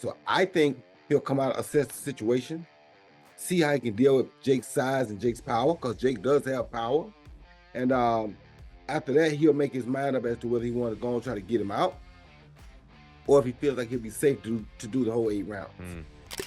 So I think he'll come out, assess the situation, see how he can deal with Jake's size and Jake's power, because Jake does have power. And after that, he'll make his mind up as to whether he wants to go and try to get him out, or if he feels like he'll be safe to do the whole 8 rounds.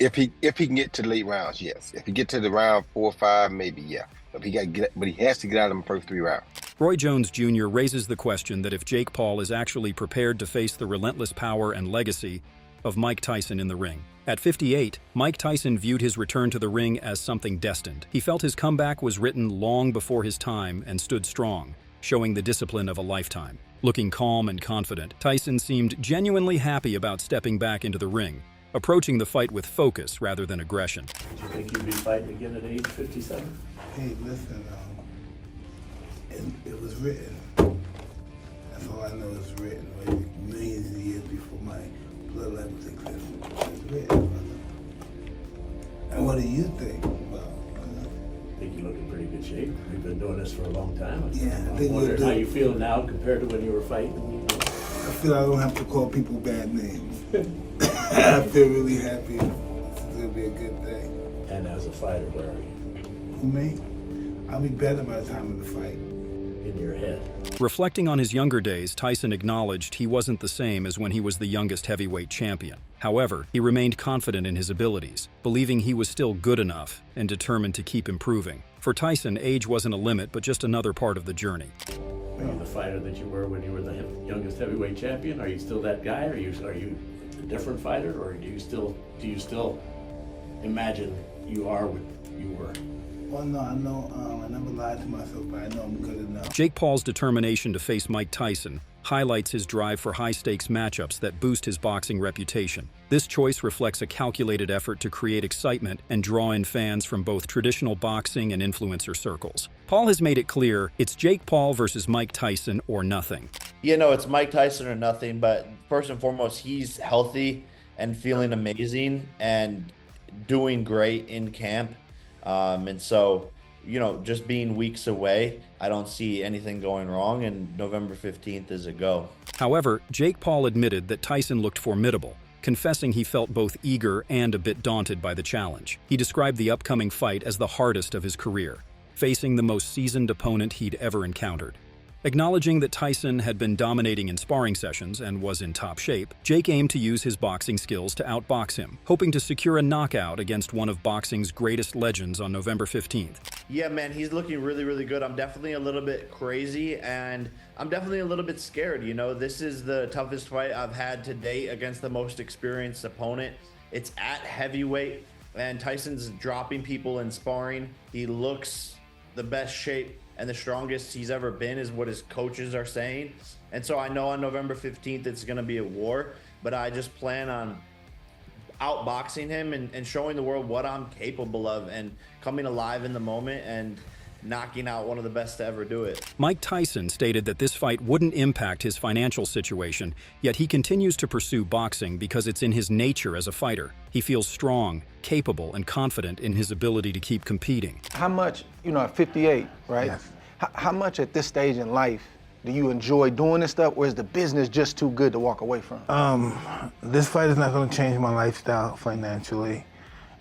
If he can get to the late rounds, yes. If he get to the round 4 or 5, maybe yeah. But he has to get out of the first 3 rounds. Roy Jones Jr. raises the question that if Jake Paul is actually prepared to face the relentless power and legacy of Mike Tyson in the ring. At 58, Mike Tyson viewed his return to the ring as something destined. He felt his comeback was written long before his time and stood strong, showing the discipline of a lifetime. Looking calm and confident, Tyson seemed genuinely happy about stepping back into the ring, approaching the fight with focus rather than aggression. Do you think you'd be fighting again at age 57? Hey, listen, it was written. That's all I know is written. Maybe millions of years before my bloodline was existing. It's written, brother. And what do you think? I think you look in pretty good shape. You've been doing this for a long time. Yeah, I think I'm wondering how you feel now compared to when you were fighting. I feel I don't have to call people bad names. I feel really happy. It's gonna be a good day. And as a fighter, where are you? Who, me? I'll be better by the time of the fight. In your head. Reflecting on his younger days, Tyson acknowledged he wasn't the same as when he was the youngest heavyweight champion. However, he remained confident in his abilities, believing he was still good enough and determined to keep improving. For Tyson, age wasn't a limit, but just another part of the journey. Are you the fighter that you were when you were the youngest heavyweight champion? Are you still that guy? Are you a different fighter, or do you still imagine you are what you were? Well, no, I know, I never lied to myself, but I know I'm good enough. Jake Paul's determination to face Mike Tyson highlights his drive for high-stakes matchups that boost his boxing reputation. This choice reflects a calculated effort to create excitement and draw in fans from both traditional boxing and influencer circles. Paul has made it clear it's Jake Paul versus Mike Tyson or nothing. You know, it's Mike Tyson or nothing, but first and foremost, he's healthy and feeling amazing and doing great in camp. And so, you know, just being weeks away, I don't see anything going wrong, and November 15th is a go. However, Jake Paul admitted that Tyson looked formidable, confessing he felt both eager and a bit daunted by the challenge. He described the upcoming fight as the hardest of his career, facing the most seasoned opponent he'd ever encountered. Acknowledging that Tyson had been dominating in sparring sessions and was in top shape, Jake aimed to use his boxing skills to outbox him, hoping to secure a knockout against one of boxing's greatest legends on November 15th. Yeah, man, he's looking really, really good. I'm definitely a little bit crazy, and I'm definitely a little bit scared. You know, this is the toughest fight I've had to date against the most experienced opponent. It's at heavyweight, and Tyson's dropping people in sparring. He looks the best shape and the strongest he's ever been, is what his coaches are saying. And so I know on November 15th it's going to be a war, but I just plan on outboxing him and showing the world what I'm capable of and coming alive in the moment and knocking out one of the best to ever do it. Mike Tyson stated that this fight wouldn't impact his financial situation, yet he continues to pursue boxing because it's in his nature as a fighter. He feels strong, capable, and confident in his ability to keep competing. How much, you know, at 58, right? Yes. How much at this stage in life do you enjoy doing this stuff, or is the business just too good to walk away from? This fight is not going to change my lifestyle financially.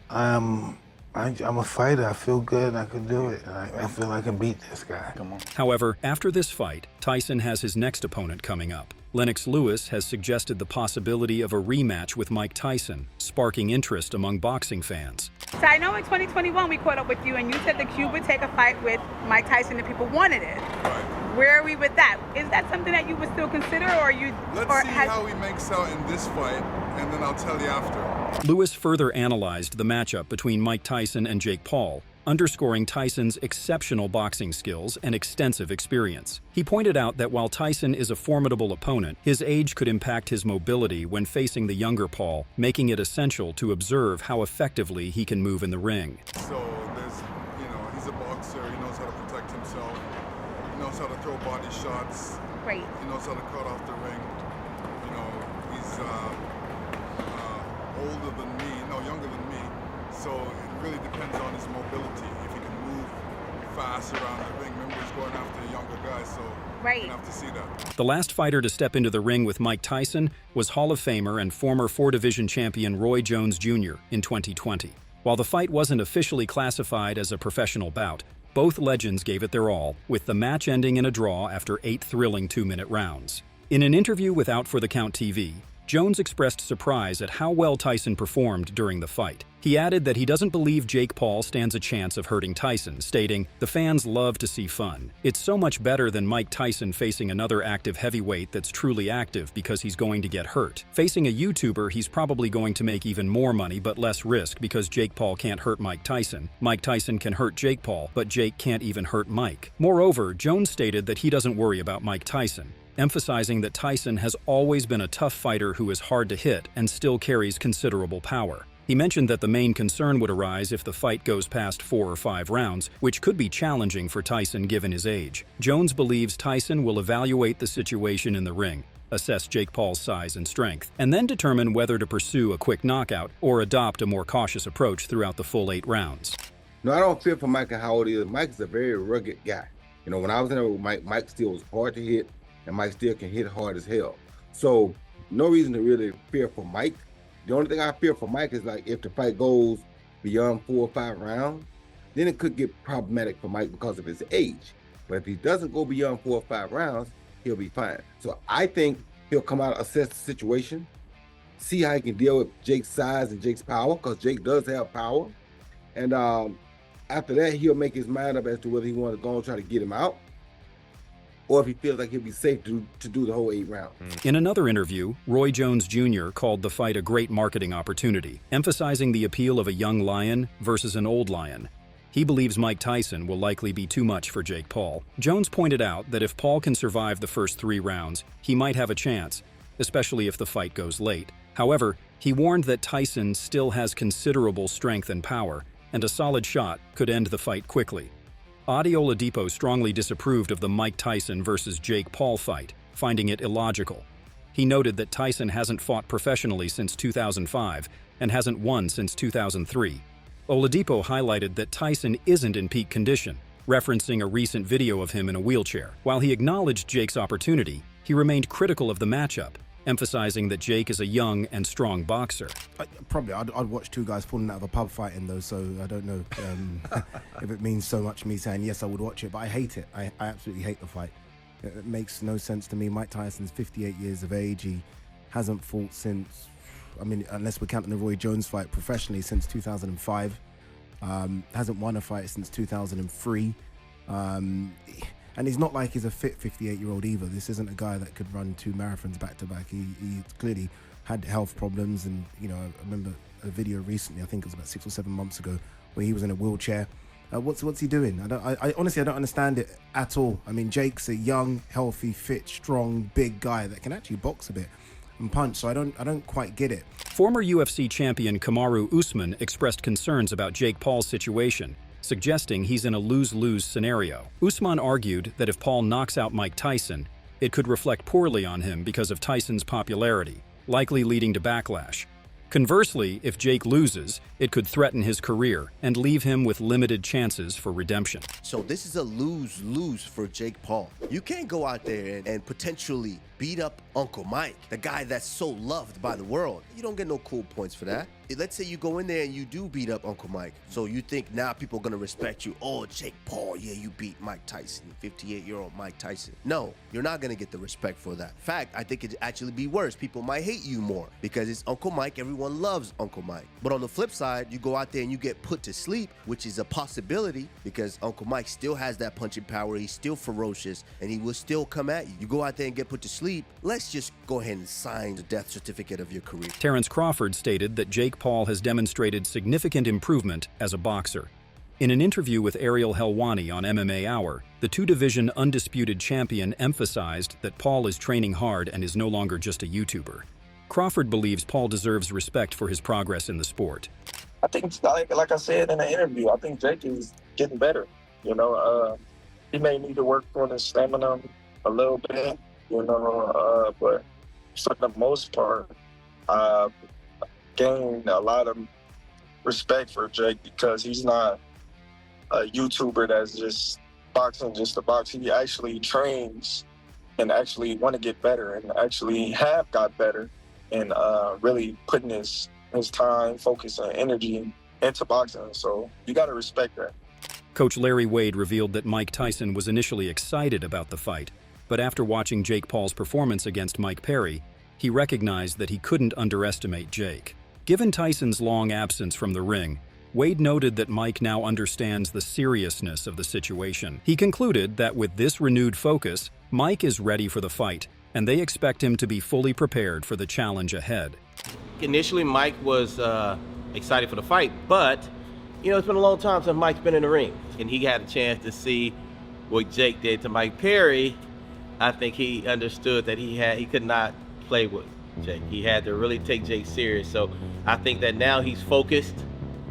I'm a fighter. I feel good. I can do it. I feel I can beat this guy. Come on. However, after this fight, Tyson has his next opponent coming up. Lennox Lewis has suggested the possibility of a rematch with Mike Tyson, sparking interest among boxing fans. So I know in 2021 we caught up with you and you said the Cube would take a fight with Mike Tyson and people wanted it. Right. Where are we with that? Is that something that you would still consider, or you? Let's see how he makes out in this fight, and then I'll tell you after. Lewis further analyzed the matchup between Mike Tyson and Jake Paul, underscoring Tyson's exceptional boxing skills and extensive experience. He pointed out that while Tyson is a formidable opponent, his age could impact his mobility when facing the younger Paul, making it essential to observe how effectively he can move in the ring. So he's a boxer. He knows how to protect himself. He knows how to throw body shots. Great. He knows how to cut off the ring. You know, he's older than me, no, younger than me. So it really depends on his mobility. If he can move fast around the ring. Remember, he's going after a younger guy, so Right. you're gonna have to see that. The last fighter to step into the ring with Mike Tyson was Hall of Famer and former four-division champion Roy Jones Jr. in 2020. While the fight wasn't officially classified as a professional bout, both legends gave it their all, with the match ending in a draw after 8 thrilling 2-minute rounds. In an interview with Out for the Count TV, Jones expressed surprise at how well Tyson performed during the fight. He added that he doesn't believe Jake Paul stands a chance of hurting Tyson, stating, "The fans love to see fun. It's so much better than Mike Tyson facing another active heavyweight that's truly active because he's going to get hurt. Facing a YouTuber, he's probably going to make even more money but less risk because Jake Paul can't hurt Mike Tyson. Mike Tyson can hurt Jake Paul, but Jake can't even hurt Mike." Moreover, Jones stated that he doesn't worry about Mike Tyson, emphasizing that Tyson has always been a tough fighter who is hard to hit and still carries considerable power. He mentioned that the main concern would arise if the fight goes past 4 or 5 rounds, which could be challenging for Tyson given his age. Jones believes Tyson will evaluate the situation in the ring, assess Jake Paul's size and strength, and then determine whether to pursue a quick knockout or adopt a more cautious approach throughout the full 8 rounds. No, I don't feel for Mike and how old he is. Mike is a very rugged guy. You know, when I was in there with Mike, Mike still was hard to hit, and Mike still can hit hard as hell. So no reason to really fear for Mike. The only thing I fear for Mike is like if the fight goes beyond 4 or 5 rounds, then it could get problematic for Mike because of his age. But if he doesn't go beyond 4 or 5 rounds, he'll be fine. So I think he'll come out, assess the situation, see how he can deal with Jake's size and Jake's power, because Jake does have power. And after that, he'll make his mind up as to whether he wants to go and try to get him out, or if he feels like he'll be safe to do the whole 8 rounds. In another interview, Roy Jones Jr. called the fight a great marketing opportunity, emphasizing the appeal of a young lion versus an old lion. He believes Mike Tyson will likely be too much for Jake Paul. Jones pointed out that if Paul can survive the first 3 rounds, he might have a chance, especially if the fight goes late. However, he warned that Tyson still has considerable strength and power, and a solid shot could end the fight quickly. Adi Oladipo strongly disapproved of the Mike Tyson versus Jake Paul fight, finding it illogical. He noted that Tyson hasn't fought professionally since 2005 and hasn't won since 2003. Oladipo highlighted that Tyson isn't in peak condition, referencing a recent video of him in a wheelchair. While he acknowledged Jake's opportunity, he remained critical of the matchup, emphasizing that Jake is a young and strong boxer. I'd watch 2 guys falling out of a pub fighting though, so I don't know if it means so much me saying yes I would watch it, but I hate it. I absolutely hate the fight. It makes no sense to me. Mike Tyson's 58 years of age. He hasn't fought since, I mean, unless we're counting the Roy Jones fight professionally, since 2005. Hasn't won a fight since 2003. And he's not like he's a fit 58-year-old either. This isn't a guy that could run 2 marathons back to back. He clearly had health problems, and you know, I remember a video recently, I think it was about 6 or 7 months ago, where he was in a wheelchair. What's he doing? I honestly don't understand it at all. I mean, Jake's a young, healthy, fit, strong, big guy that can actually box a bit and punch. So I don't quite get it. Former UFC champion Kamaru Usman expressed concerns about Jake Paul's situation, suggesting he's in a lose-lose scenario. Usman argued that if Paul knocks out Mike Tyson, it could reflect poorly on him because of Tyson's popularity, likely leading to backlash. Conversely, if Jake loses, it could threaten his career and leave him with limited chances for redemption. So this is a lose-lose for Jake Paul. You can't go out there and potentially beat up Uncle Mike, the guy that's so loved by the world. You don't get no cool points for that. Let's say you go in there and you do beat up Uncle Mike. So you think now people are going to respect you. Oh, Jake Paul, yeah, you beat Mike Tyson, 58-year-old Mike Tyson. No, you're not going to get the respect for that. In fact, I think it'd actually be worse. People might hate you more because it's Uncle Mike. Everyone loves Uncle Mike. But on the flip side, you go out there and you get put to sleep, which is a possibility because Uncle Mike still has that punching power. He's still ferocious and he will still come at you. You go out there and get put to sleep. Let's just go ahead and sign the death certificate of your career. Terrence Crawford stated that Jake Paul has demonstrated significant improvement as a boxer. In an interview with Ariel Helwani on MMA Hour, the 2-division undisputed champion emphasized that Paul is training hard and is no longer just a YouTuber. Crawford believes Paul deserves respect for his progress in the sport. I think, like I said in the interview, I think Jake is getting better. You know, he may need to work on his stamina a little bit, you know, but for the most part, gained a lot of respect for Jake because he's not YouTuber that's just boxing just to box. He actually trains and actually want to get better and actually have got better and really putting his time, focus, and energy into boxing. So you got to respect that. Coach Larry Wade revealed that Mike Tyson was initially excited about the fight, but after watching Jake Paul's performance against Mike Perry, he recognized that he couldn't underestimate Jake. Given Tyson's long absence from the ring, Wade noted that Mike now understands the seriousness of the situation. He concluded that with this renewed focus, Mike is ready for the fight, and they expect him to be fully prepared for the challenge ahead. Initially, Mike was excited for the fight, but it's been a long time since Mike's been in the ring, and he had a chance to see what Jake did to Mike Perry. I think he understood that he could not play with Jake. He had to really take Jake serious. So I think that now he's focused.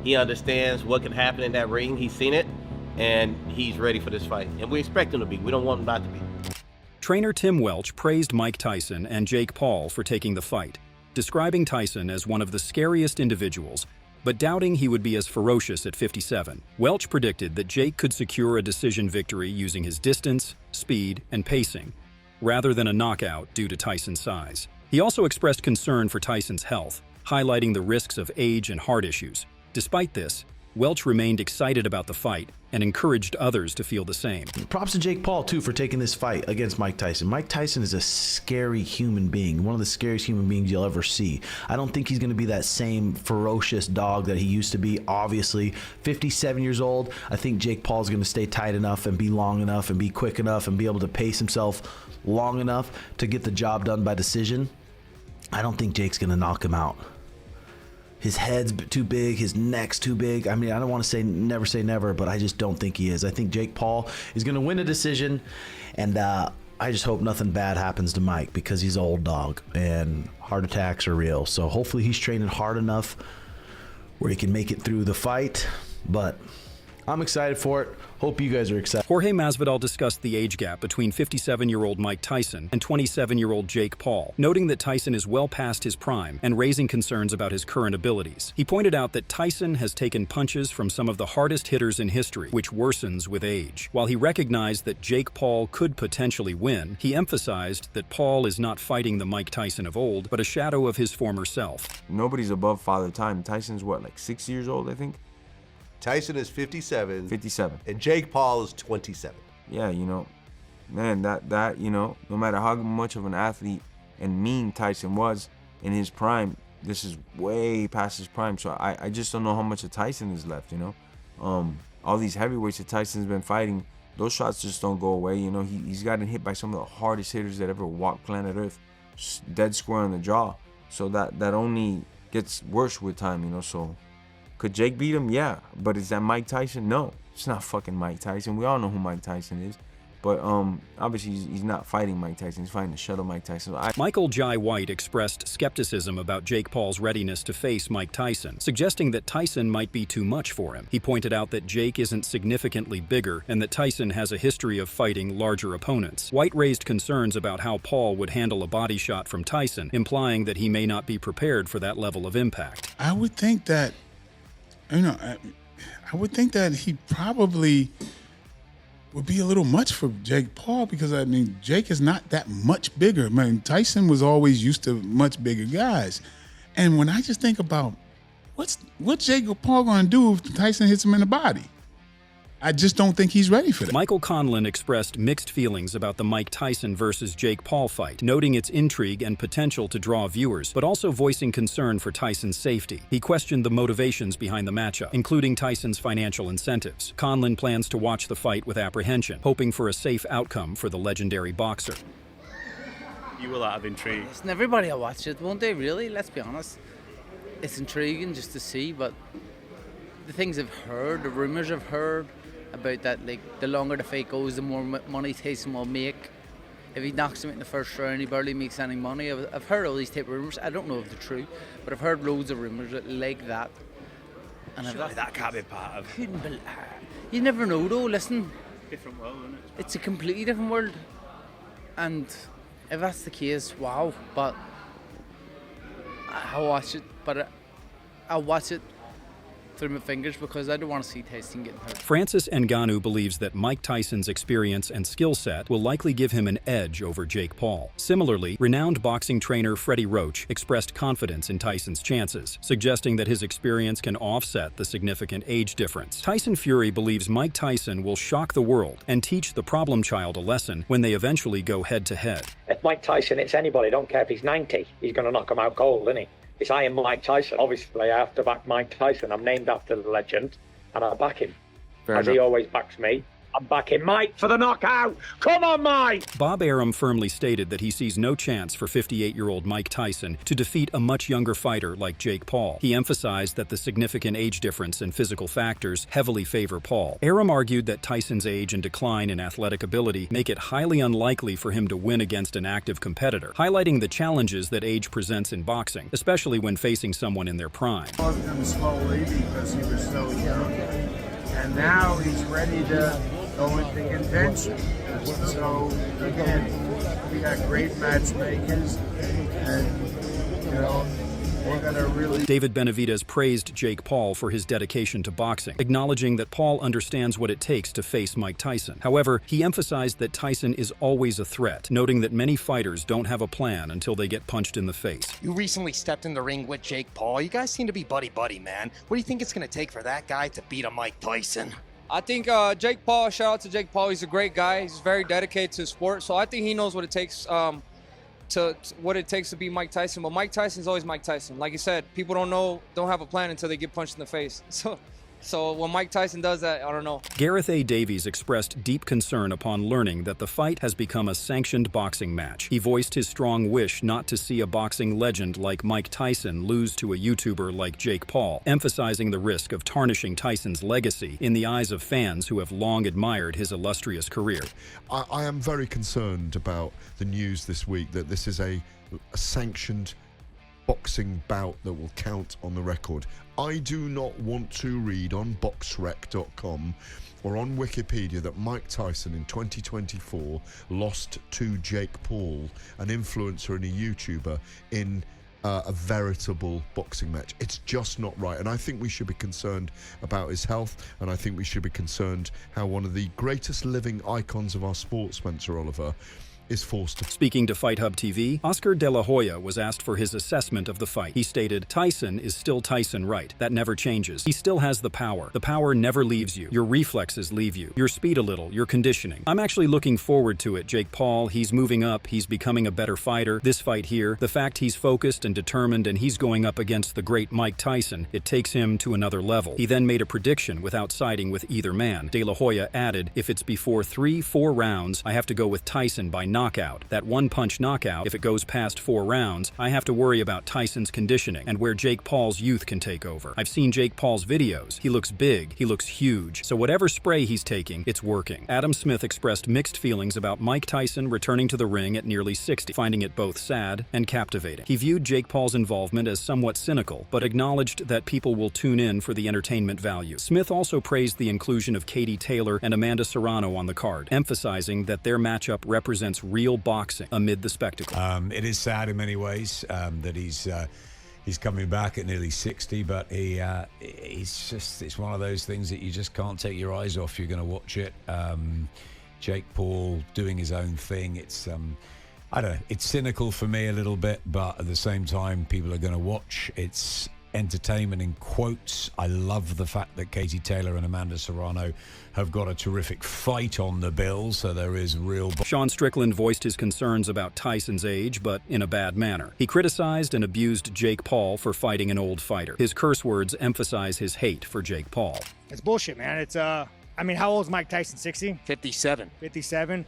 He understands what can happen in that ring. He's seen it, and he's ready for this fight. And we expect him to be. We don't want him not to be. Trainer Tim Welch praised Mike Tyson and Jake Paul for taking the fight, describing Tyson as one of the scariest individuals, but doubting he would be as ferocious at 57. Welch predicted that Jake could secure a decision victory using his distance, speed, and pacing, rather than a knockout due to Tyson's size. He also expressed concern for Tyson's health, highlighting the risks of age and heart issues. Despite this, Welch remained excited about the fight and encouraged others to feel the same. Props to Jake Paul, too, for taking this fight against Mike Tyson. Mike Tyson is a scary human being, one of the scariest human beings you'll ever see. I don't think he's going to be that same ferocious dog that he used to be. Obviously, 57 years old, I think Jake Paul's going to stay tight enough and be long enough and be quick enough and be able to pace himself long enough to get the job done by decision. I don't think Jake's going to knock him out. His head's too big, his neck's too big. I mean, I don't want to say never, but I just don't think he is. I think Jake Paul is going to win a decision, and I just hope nothing bad happens to Mike because he's an old dog and heart attacks are real. So hopefully he's training hard enough where he can make it through the fight, but I'm excited for it. Hope you guys are excited. Jorge Masvidal discussed the age gap between 57-year-old Mike Tyson and 27-year-old Jake Paul, noting that Tyson is well past his prime and raising concerns about his current abilities. He pointed out that Tyson has taken punches from some of the hardest hitters in history, which worsens with age. While he recognized that Jake Paul could potentially win, he emphasized that Paul is not fighting the Mike Tyson of old, but a shadow of his former self. Nobody's above Father Time. Tyson's what, like 6 years old, I think? Tyson is 57. 57. And Jake Paul is 27. Yeah, man, that no matter how much of an athlete and mean Tyson was in his prime, this is way past his prime. So I just don't know how much of Tyson is left, all these heavyweights that Tyson's been fighting, those shots just don't go away. He's gotten hit by some of the hardest hitters that ever walked planet Earth, dead square on the jaw. So that only gets worse with time, so. Could Jake beat him? Yeah. But is that Mike Tyson? No. It's not fucking Mike Tyson. We all know who Mike Tyson is. But obviously he's not fighting Mike Tyson. He's fighting the shuttle Mike Tyson. Michael Jai White expressed skepticism about Jake Paul's readiness to face Mike Tyson, suggesting that Tyson might be too much for him. He pointed out that Jake isn't significantly bigger and that Tyson has a history of fighting larger opponents. White raised concerns about how Paul would handle a body shot from Tyson, implying that he may not be prepared for that level of impact. I would think that I would think that he probably would be a little much for Jake Paul because, Jake is not that much bigger. Tyson was always used to much bigger guys. And when I just think about what's Jake Paul going to do if Tyson hits him in the body, I just don't think he's ready for that. Michael Conlon expressed mixed feelings about the Mike Tyson versus Jake Paul fight, noting its intrigue and potential to draw viewers, but also voicing concern for Tyson's safety. He questioned the motivations behind the matchup, including Tyson's financial incentives. Conlon plans to watch the fight with apprehension, hoping for a safe outcome for the legendary boxer. You will have intrigue. Listen, everybody will watch it, won't they, really? Let's be honest. It's intriguing just to see, but the things I've heard, the rumors I've heard, about that, the longer the fight goes, the more money Tyson will make. If he knocks him in the first round, he barely makes any money. I've heard all these type of rumours. I don't know if they're true, but I've heard loads of rumours like that. And surely that can't be part of. You never know, though. Listen, different world, isn't it? It's a completely different world, and if that's the case, wow. But I'll watch it. But I'll watch it through my fingers because I don't want to see Tyson getting hurt. Francis Ngannou believes that Mike Tyson's experience and skill set will likely give him an edge over Jake Paul. Similarly, renowned boxing trainer Freddie Roach expressed confidence in Tyson's chances, suggesting that his experience can offset the significant age difference. Tyson Fury believes Mike Tyson will shock the world and teach the problem child a lesson when they eventually go head-to-head. If Mike Tyson hits anybody, don't care if he's 90, he's going to knock him out cold, isn't he? It's I am Mike Tyson. Obviously, I have to back Mike Tyson. I'm named after the legend, and I back him. As he always backs me. I'm backing Mike for the knockout. Come on, Mike! Bob Arum firmly stated that he sees no chance for 58-year-old Mike Tyson to defeat a much younger fighter like Jake Paul. He emphasized that the significant age difference and physical factors heavily favor Paul. Arum argued that Tyson's age and decline in athletic ability make it highly unlikely for him to win against an active competitor, highlighting the challenges that age presents in boxing, especially when facing someone in their prime. Caused him slowly because he was so young, and now he's ready to go into contention. So again, we got great matchmakers, and we're gonna really. David Benavidez praised Jake Paul for his dedication to boxing, acknowledging that Paul understands what it takes to face Mike Tyson. However, he emphasized that Tyson is always a threat, noting that many fighters don't have a plan until they get punched in the face. You recently stepped in the ring with Jake Paul. You guys seem to be buddy-buddy, man. What do you think it's gonna take for that guy to beat a Mike Tyson? I think Jake Paul, shout out to Jake Paul, he's a great guy. He's very dedicated to the sport, so I think he knows what it takes to beat Mike Tyson. But Mike Tyson's always Mike Tyson. Like you said, people don't have a plan until they get punched in the face. So when Mike Tyson does that, I don't know. Gareth A. Davies expressed deep concern upon learning that the fight has become a sanctioned boxing match. He voiced his strong wish not to see a boxing legend like Mike Tyson lose to a YouTuber like Jake Paul, emphasizing the risk of tarnishing Tyson's legacy in the eyes of fans who have long admired his illustrious career. I am very concerned about the news this week that this is a sanctioned boxing bout that will count on the record. I do not want to read on boxrec.com or on Wikipedia that Mike Tyson in 2024 lost to Jake Paul, an influencer and a YouTuber, in a veritable boxing match. It's just not right, and I think we should be concerned about his health, and I think we should be concerned how one of the greatest living icons of our sport, Spencer Oliver, is forced to. Speaking to Fight Hub TV, Oscar De La Hoya was asked for his assessment of the fight. He stated, "Tyson is still Tyson, right? That never changes. He still has the power. The power never leaves you. Your reflexes leave you. Your speed a little, your conditioning. I'm actually looking forward to it. Jake Paul, he's moving up. He's becoming a better fighter. This fight here, the fact he's focused and determined and he's going up against the great Mike Tyson, it takes him to another level." He then made a prediction without siding with either man. De La Hoya added, "If it's before 3-4 rounds, I have to go with Tyson by knockout. That one-punch knockout, if it goes past 4 rounds, I have to worry about Tyson's conditioning and where Jake Paul's youth can take over. I've seen Jake Paul's videos. He looks big. He looks huge. So whatever spray he's taking, it's working." Adam Smith expressed mixed feelings about Mike Tyson returning to the ring at nearly 60, finding it both sad and captivating. He viewed Jake Paul's involvement as somewhat cynical, but acknowledged that people will tune in for the entertainment value. Smith also praised the inclusion of Katie Taylor and Amanda Serrano on the card, emphasizing that their matchup represents real boxing amid the spectacle. It is sad in many ways that he's coming back at nearly 60, but it's one of those things that you just can't take your eyes off. You're going to watch it. Jake Paul doing his own thing. It's I don't know. It's cynical for me a little bit, but at the same time, people are going to watch. It's entertainment in quotes. I love the fact that Katie Taylor and Amanda Serrano have got a terrific fight on the bill, so there is real. Sean Strickland voiced his concerns about Tyson's age, but in a bad manner. He criticized and abused Jake Paul for fighting an old fighter. His curse words emphasize his hate for Jake Paul. It's bullshit, man. It's I mean, how old is Mike Tyson? 60? 57. 57.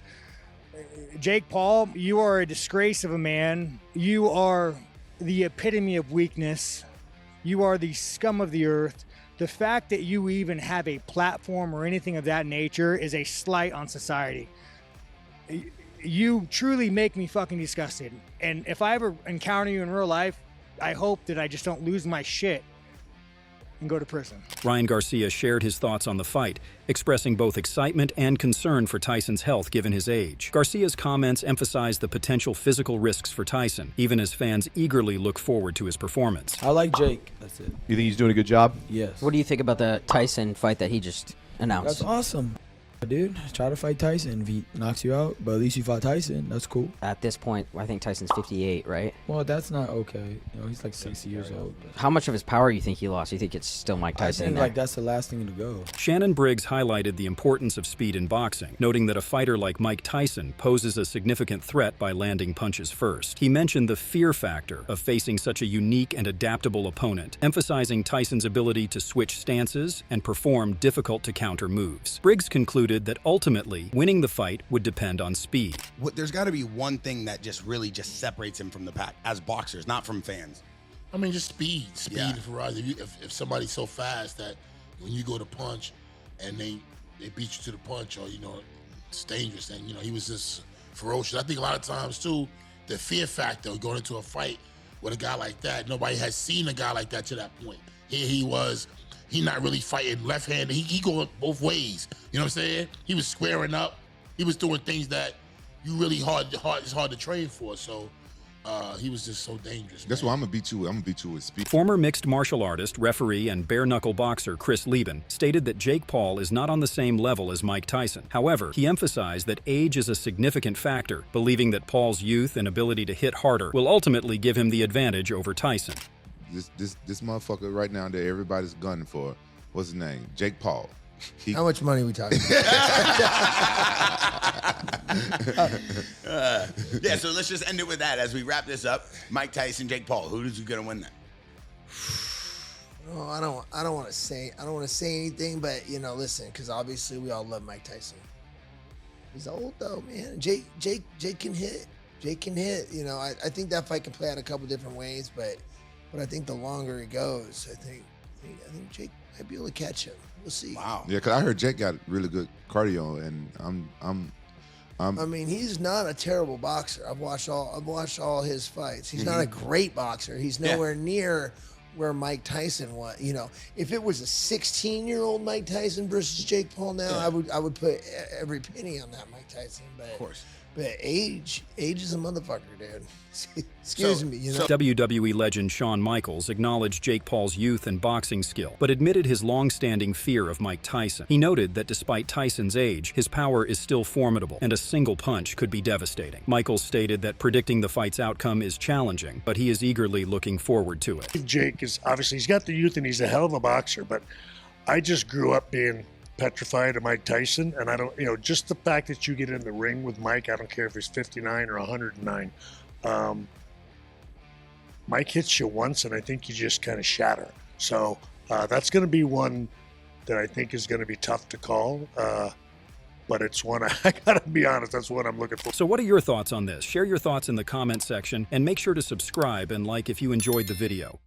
Jake Paul, you are a disgrace of a man. You are the epitome of weakness. You are the scum of the earth. The fact that you even have a platform or anything of that nature is a slight on society. You truly make me fucking disgusted. And if I ever encounter you in real life, I hope that I just don't lose my shit. and go to prison. Ryan Garcia shared his thoughts on the fight, expressing both excitement and concern for Tyson's health given his age. Garcia's comments emphasized the potential physical risks for Tyson, even as fans eagerly look forward to his performance. I like Jake. That's it. You think he's doing a good job? Yes. What do you think about the Tyson fight that he just announced? That's awesome. Dude, try to fight Tyson. If he knocks you out, but at least you fought Tyson. That's cool. At this point, I think Tyson's 58, right? Well, that's not okay. You know, he's like 60 years old. But How much of his power you think he lost? You think it's still Mike Tyson? I think like that's the last thing to go. Shannon Briggs highlighted the importance of speed in boxing, noting that a fighter like Mike Tyson poses a significant threat by landing punches first. He mentioned the fear factor of facing such a unique and adaptable opponent, emphasizing Tyson's ability to switch stances and perform difficult-to-counter moves. Briggs concluded that ultimately, winning the fight would depend on speed. There's got to be one thing that just really separates him from the pack as boxers, not from fans. I mean, just speed. Yeah. For us. If somebody's so fast that when you go to punch and they beat you to the punch, or it's dangerous. And he was just ferocious. I think a lot of times too, the fear factor going into a fight with a guy like that. Nobody has seen a guy like that to that point. Here he was. He not really fighting left-handed. He going both ways. You know what I'm saying? He was squaring up. He was doing things that you really it's hard to train for. So he was just so dangerous. That's why I'm gonna beat you. I'm gonna beat you with speed. Former mixed martial artist, referee, and bare-knuckle boxer Chris Lieben stated that Jake Paul is not on the same level as Mike Tyson. However, he emphasized that age is a significant factor, believing that Paul's youth and ability to hit harder will ultimately give him the advantage over Tyson. This motherfucker right now that everybody's gunning for, what's his name? Jake Paul. How much money are we talking Yeah, so let's just end it with that as we wrap this up. Mike Tyson, Jake Paul. Who's gonna win that? Oh, I don't want to say anything, but listen, because obviously we all love Mike Tyson. He's old though, man. Jake can hit. Jake can hit. I think that fight can play out a couple different ways, but I think the longer it goes, I think Jake might be able to catch him. We'll see. Wow. Yeah, because I heard Jake got really good cardio, and I mean, he's not a terrible boxer. I've watched all his fights. He's not a great boxer. He's nowhere near where Mike Tyson was. If it was a 16-year-old Mike Tyson versus Jake Paul now, I would put every penny on that Mike Tyson. But of course. But age is a motherfucker, dude. Excuse me, WWE legend Shawn Michaels acknowledged Jake Paul's youth and boxing skill, but admitted his long-standing fear of Mike Tyson. He noted that despite Tyson's age, his power is still formidable, and a single punch could be devastating. Michaels stated that predicting the fight's outcome is challenging, but he is eagerly looking forward to it. Jake is obviously, he's got the youth and he's a hell of a boxer, but I just grew up being petrified of Mike Tyson, and I don't, just the fact that you get in the ring with Mike, I don't care if he's 59 or 109. Mike hits you once, and I think you just kind of shatter. So that's going to be one that I think is going to be tough to call. But it's one, I gotta be honest, that's what I'm looking for. So what are your thoughts on this? Share your thoughts in the comment section, and make sure to subscribe and like if you enjoyed the video.